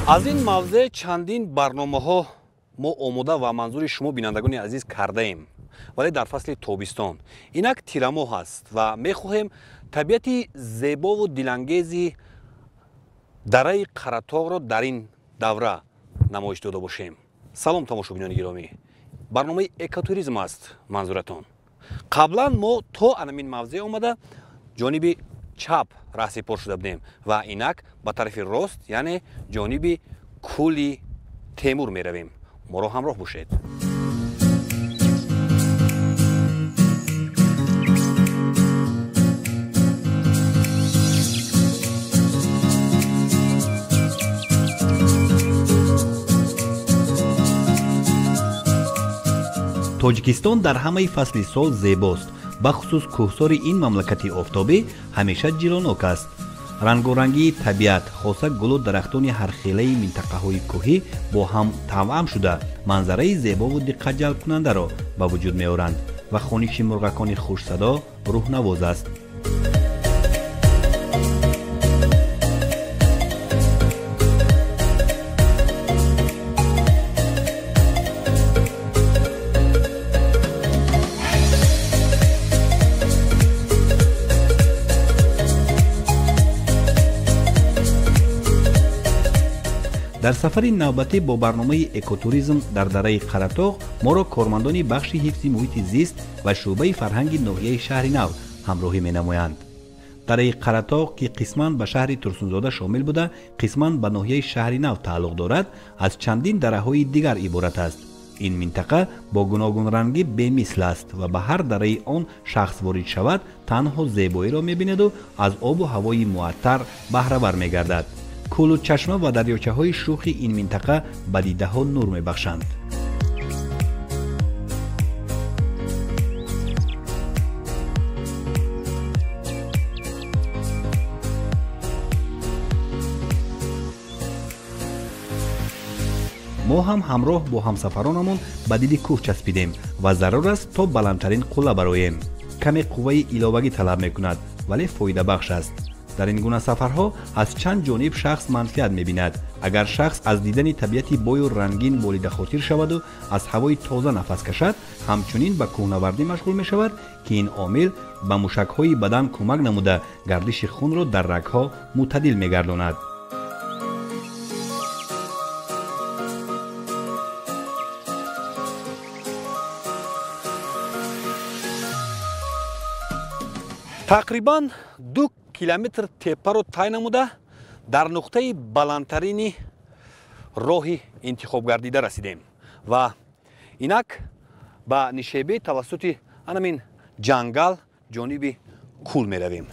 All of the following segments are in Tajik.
از این موضوع چندین برنامه‌ها ما آماده و منظور شما بینندگان عزیز کرده ایم، ولی در فصل تابستان اینک تیرماه است و می‌خواهیم طبیعت زیبا و دلانگیزی دره قره‌طاغ را در این دوره نمایش داده باشیم. سلام تماشاگران گرامی، برنامه اکوتوریسم است منظورتان. قبلا ما تا همین موضوع آمده جانب چپ راهسپار شده بودیم و اینک به طرف راست یعنی جانب کولی تیمور می رویم. ما را همراه باشید. توجیکستان در همه فصل سال زیباست. بخصوص کوهسار این مملکت آفتابی همیشه جلانک است. رنگارنگی طبیعت خاصه گل و درختان هر خیله منطقه های کوهی با هم توأم شده منظره زیبا و دقت جلب کننده را به وجود می آورند و خانش مرغکان خوش صدا روح نواز است. در سفر نوبتی با برنامه اکوتوریسم در دره قره‌طاغ ما را کارمندان بخش حفظ محیط زیست و شعبه فرهنگ ناحیه شهر نو همراهی می‌نمایند. دره قره‌طاغ که قسماً به شهر ترسونزاده شامل بوده، قسماً به ناحیه شهر نو تعلق دارد، از چندین دره‌های دیگر عبارت است. این منطقه با گوناگون رنگی بی‌مثل است و به هر دره آن شخص وارد شود تنها زیبایی را می‌بیند و از آب و هوای معطر بهره ور می‌گردد. کول و چشمه و دریاچه های شوخ این منطقه به دیده ها نور می بخشند. ما هم همراه با همسفرانمون به دل کوه چسبیدیم و ضرور است تا بلندترین قله برایم. کمی قوه علاوگی طلب می کند ولی فایده بخش است. در این گونه سفرها از چند جانب شخص منفعت می‌بیند. اگر شخص از دیدن طبیعت بوی و رنگین بالید خاطر شود و از هوای تازه نفس کشد، همچنین به کوهنوردی مشغول می‌شود که این عامل به موشک‌های بدن کمک نموده گردش خون را در رگ‌ها معتدل می‌گرداند. تقریباً 2 کیلومتر تپه رو طی نموده در نقطه بلندترین راه انتخاب گردیده رسیدیم و اینک به نشیبه توسط همین جنگل جانب کول می رویم.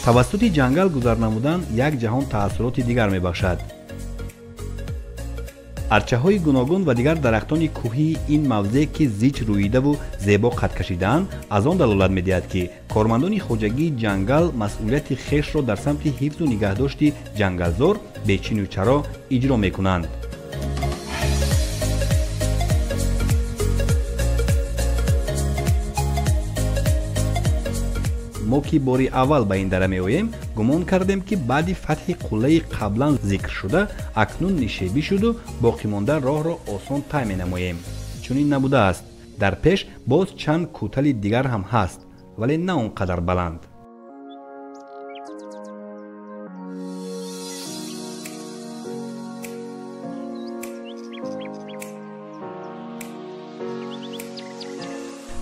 توسط جنگل گذر نمودن یک جهان تأثیرات دیگر می بخشد. ارچه های گوناگون و دیگر درختان کوهی این موضع که زیچ رویده و زیبا قد کشیدن از آن دلالت می دهد که کارمندان خواجگی جنگل مسئولیت خویش را در سمت حفظ و نگهداشت جنگلزار به چین و چرا اجرا می کنند. ما که باری اول به این دره می آییم گمان کردیم که بعد فتح قله قبلا ذکر شده اکنون نشیبی شد و باقی مانده راه را آسان طی می نماییم. چون این نبوده است. در پیش باز چند کوتل دیگر هم هست ولی نه اونقدر بلند.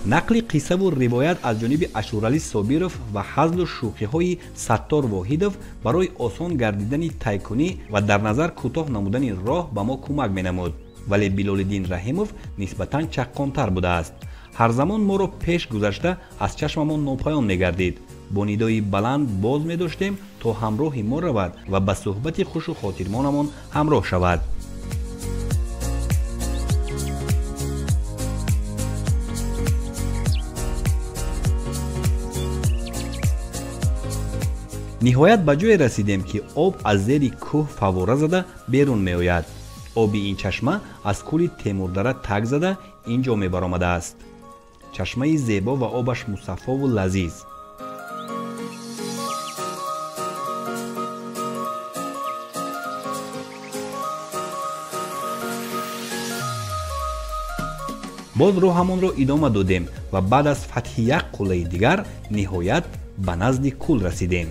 نقل قصه و روایت از جانب اشورعلی صابرов و حزل و شوخی های ستار واحدov برای آسان گردیدن طی‌کنی و در نظر کوتاه نمودن راه به ما کمک می نمود. ولی بلالالدین رحیمov نسبتاً چقانتر بوده است. هر زمان ما را پیش گذشته از چشممان ناپایان می گردید. با ندای بلند باز می داشتیم تا همراه ما رود و به صحبت خوش و خاطرمانمان همراه شود. ниҳоят ба ҷое расидем ки об аз зери кӯҳ фаввора зада берун меояд. оби ин чашма аз кӯли темурдара так зада ин ҷо мебаромадааст. чашмаи зебо ва обаш мусаффову лазиз. боз роҳамонро идома додем ва баъд аз фатҳи як қуллаи дигар ниҳоят ба назди кӯл расидем.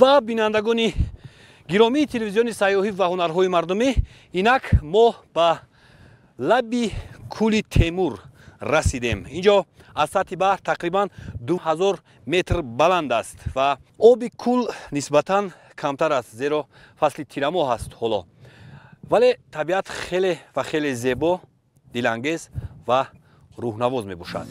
ва бинандагони гиромии телевизиони сайёҳӣ ва ҳунарҳои мардумӣ, инак мо ба лаби кӯли Темур расидем. инҷо аз сатҳи баҳр тақрибан 2000 метр баланд аст ва оби кӯл нисбатан камтар аст, зеро фасли тирамоҳ аст ҳоло. вале табиат хеле ва хеле зебо, дилангез ва рӯҳнавоз мебошад.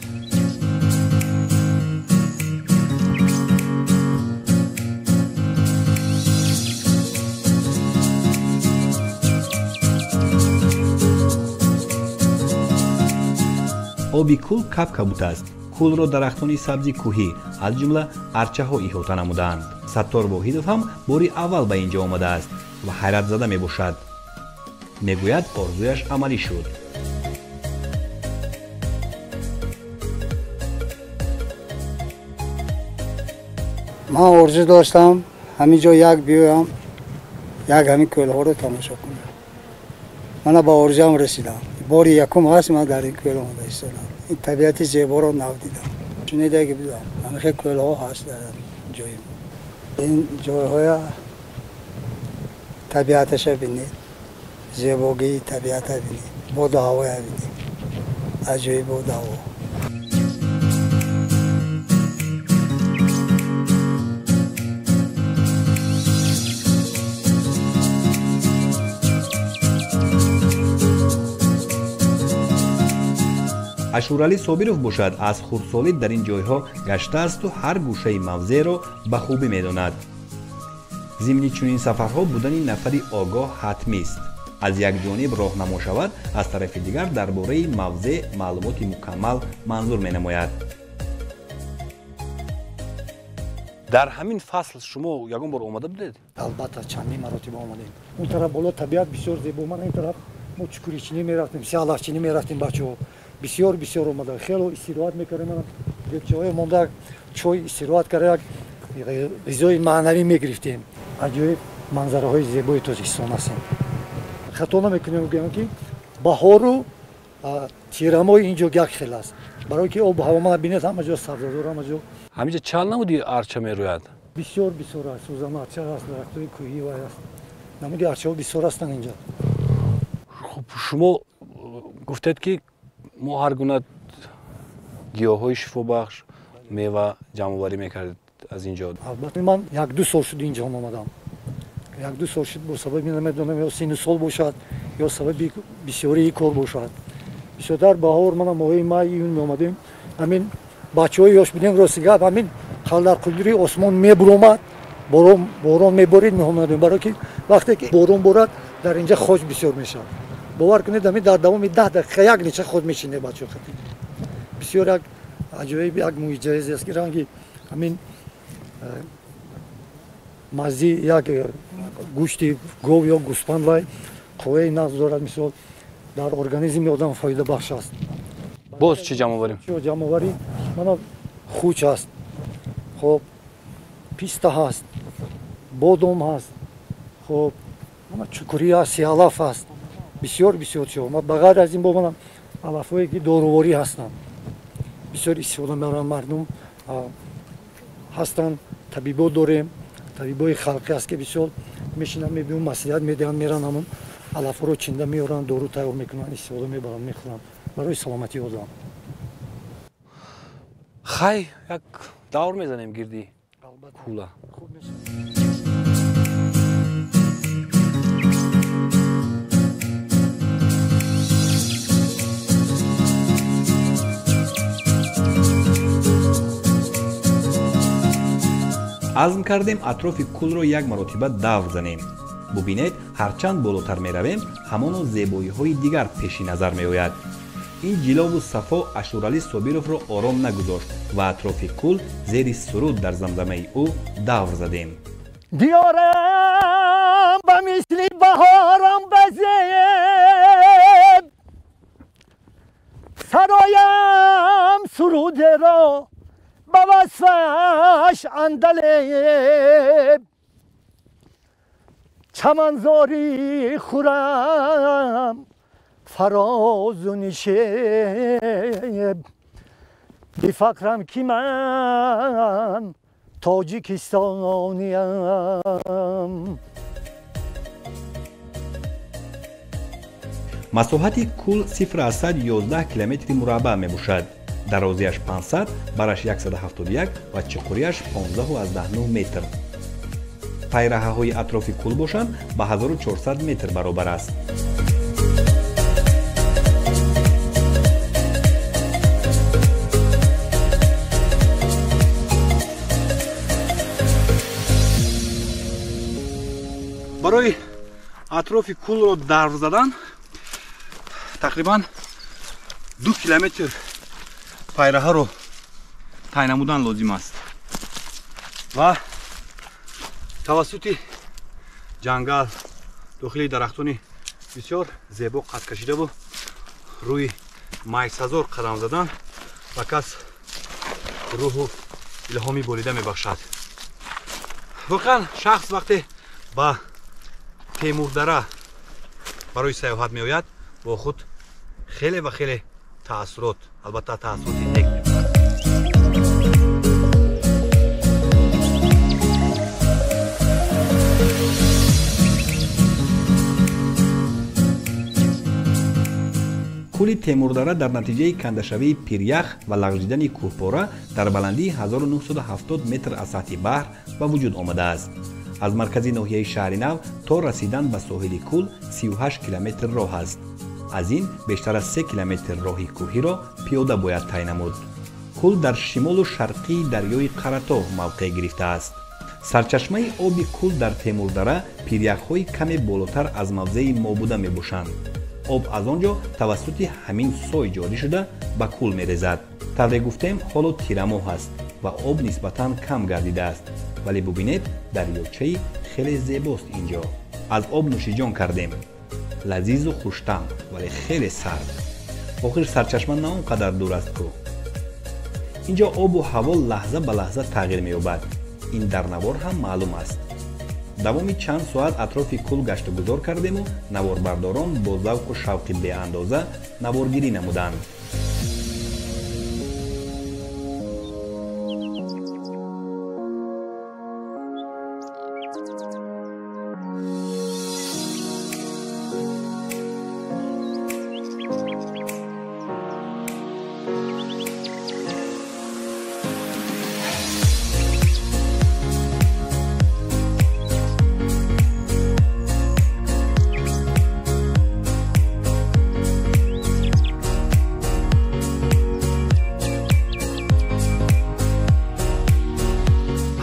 оби кӯл капкабут аст. кӯлро дарахтони сабзи кӯҳӣ аз ҷумла арчаҳо иҳота намудаанд. саттор воҳидов ҳам бори аввал ба ин ҷо омадааст ва ҳайратзада мебошад. мегӯяд орзуяш амалӣ шуд. ман орзу доштам ҳамин ҷо як биёям, як ҳамин кӯлҳоро тамошо кунам. мана ба орзуам расидам. бори якум ҳаст ман дар ин кӯл омада истодам. ин табиати зеборо нав дидам. шунида ки будам ҳамихе кӯлҳо ҳаст дар ҷои мо. ин ҷойҳоя табиаташа бинед, зебогии табиата бинед, боду ҳавоя бинед. аҷоиб боду ҳаво. ашуралӣ собиров бошад, аз хурдсолӣ дар ин ҷойҳо гаштаасту ҳар гӯшаи мавзеъро ба хубӣ медонад. зимни чунин сафарҳо будани нафари огоҳ ҳатмист. аз як ҷониб роҳнамо шавад, аз тарафи дигар дар бораи мавзеъ маълумоти мукаммал манзур менамояд. дар ҳамин фасл шумо ягон бор омада будед? албатта чандин маротиба омадем. он тараф боло табиат бисёр зебо. мана ин тараф мо чукуричинӣ мерафтем, сиалахчинӣ мерафтем бачаҳо. бисёр бисёр омада. хело истироҳат мекардем. мана бечаҳое монда чой истироҳат карда як ғизои маънавӣ мегирифтем. аҷоиб манзараҳои зебои тоҷикистон ҳастем. хато намекунем гӯям ки баҳору тирамои ин ҷо як хел аст. барое ки об ҳаво мана бинед ҳама ҷо сабзазор, ҳама ҷо. ҳаминҷа чал намуди арча мерӯяд? бисёр бисёр аст. сӯзан арча аст, дарахтои кӯҳӣ вай аст. намуди арчаҳо бисёр ҳастанд инҷа. хуб шумо гуфтед ки мо ҳар гуна гиёҳҳои шифобахш, мева ҷамъоварӣ мекардед аз ин ҷо? албатта ман 1-2 сол шуд инҷо омадам. 1-2 сол шуд бо сабаби намедонам ё сину сол бошад ё сабаби бисёрии кор бошад. бисёртар баҳор мана моҳи май июн меомадем. ҳамин бачаҳои ёш будем рости гап ҳамин халдарқудури осмон мебуромад, борон меборид меомадем. барое ки вақте ки борон борад дар инҷа хоҷ бисёр мешавад. бовар кунед ҳамин дар давоми 10 дақиқа як неча ход мечинед бачаҳо хатӣ. бисёр як аҷоиб як муъҷизаи аст ки ранги ҳамин маззи як гӯшти гов ё гӯспанд вай қувваи нағз дорад. мисол дар организми одам фоидабахш аст. боз чӣ ҷамъоварӣ? ҷамъоварӣ мана хуч аст, хоб писта ҳаст, бодом ҳаст, хоб мана чукурӣ аст, сиалаф аст. бисёр бисёр чиҳо. ба ғайр аз ин бо мана алафҳое ки доруворӣ ҳастанд. бисёр истифода мебаранд мардум ҳастанд. табибо дорем. табибои халқӣ аст ки бисёр мешинанд мебинам маслиҳат медиҳанд, меран ҳамон алафҳоро чинда меоранд, дору тайёр мекунанд, истифода мебаранд, мехӯранд барои саломатии одам. хай як давр мезанем гирди кӯла. азм кардем атрофи кӯлро як маротиба давр занем. бубинед ҳарчанд болотар меравем ҳамоно зебоиҳои дигар пеши назар меояд. ин ҷилову сафо Ашуралӣ Собировро ором нагузошт ва атрофи кӯл зери суруд дар замзамаи ӯ давр задем. دیارم به مثل بهارم بزیم سرایم سروده را به وصفش اندلیم چمنزاری خورم فراز و نشیب بی فقرم که من تاجیکستانیم. масоҳати кӯл 0,11 километри мураббаъ мебошад. дарозиаш 500, бараш 171 ва чуқуриаш 15,9 метр. пайраҳаҳои атрофи кӯл бошанд ба 1400 метр баробар аст. барои атрофи кӯлро давр задан тақрибан 2 километр пайраҳаро тай намудан лозим аст ва тавассути ҷангал дохили дарахтони бисёр зебо қад кашидаву рӯи майсазор қадам задан ба кас рӯҳу илҳоми болида мебахшад. воқеан шахс вақте ба темурдара барои сайёҳат меояд бо худ хеле ва хеле таассурот, албатта таассуроти нек мебарад. кӯли темурдара дар натиҷаи кандашавии пирях ва лағжидани кӯҳпора дар баландии 1970 метр аз сатҳи баҳр ба вуҷуд омадааст. аз маркази ноҳияи шаҳри нав то расидан ба соҳили кӯл 38 километр роҳ аст. аз ин бештар аз 3 километр роҳи кӯҳиро пиёда бояд тай намуд. кӯл дар шимолу шарқии дарёи қаратоғ мавқеъ гирифтааст. сарчашмаи оби кӯл дар темурдара пиряхҳои каме болотар аз мавзеи мобуда мебошанд. об аз он ҷо тавассути ҳамин сой ҷорӣ шуда ба кӯл мерезад. тавре гуфтем ҳоло тирамоҳ аст ва об нисбатан кам гардидааст, вале бубинед дарёчаи хеле зебост инҷо. аз об нӯшиҷон кардем. лазизу хуштам, вале хеле сард. охир сарчашма на он қадар дур аст ку. инҷо обу ҳаво лаҳза ба лаҳза тағйир меёбад. ин дар навор ҳам маълум аст. давоми чанд соат атрофи кӯл гашту гузор кардему наворбардорон бо завқу шавқи беандоза наворгирӣ намуданд.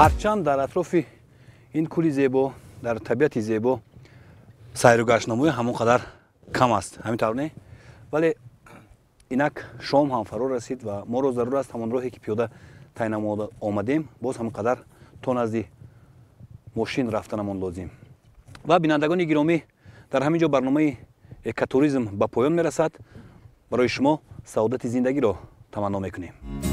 ҳарчанд дар атрофи ин кӯли зебо, дар табиати зебо сайру гаштномоӣ ҳамон қадар кам аст, ҳамин тавр не? вале инак шом ҳам фаро расид ва моро зарур аст ҳамон роҳе ки пиёда тай намуда омадем боз ҳамон қадар то назди мошин рафтанамон лозим. ва бинандагони гиромӣ, дар ҳамин ҷо барномаи экотуризм ба поён мерасад. барои шумо саодати зиндагиро таманно мекунем.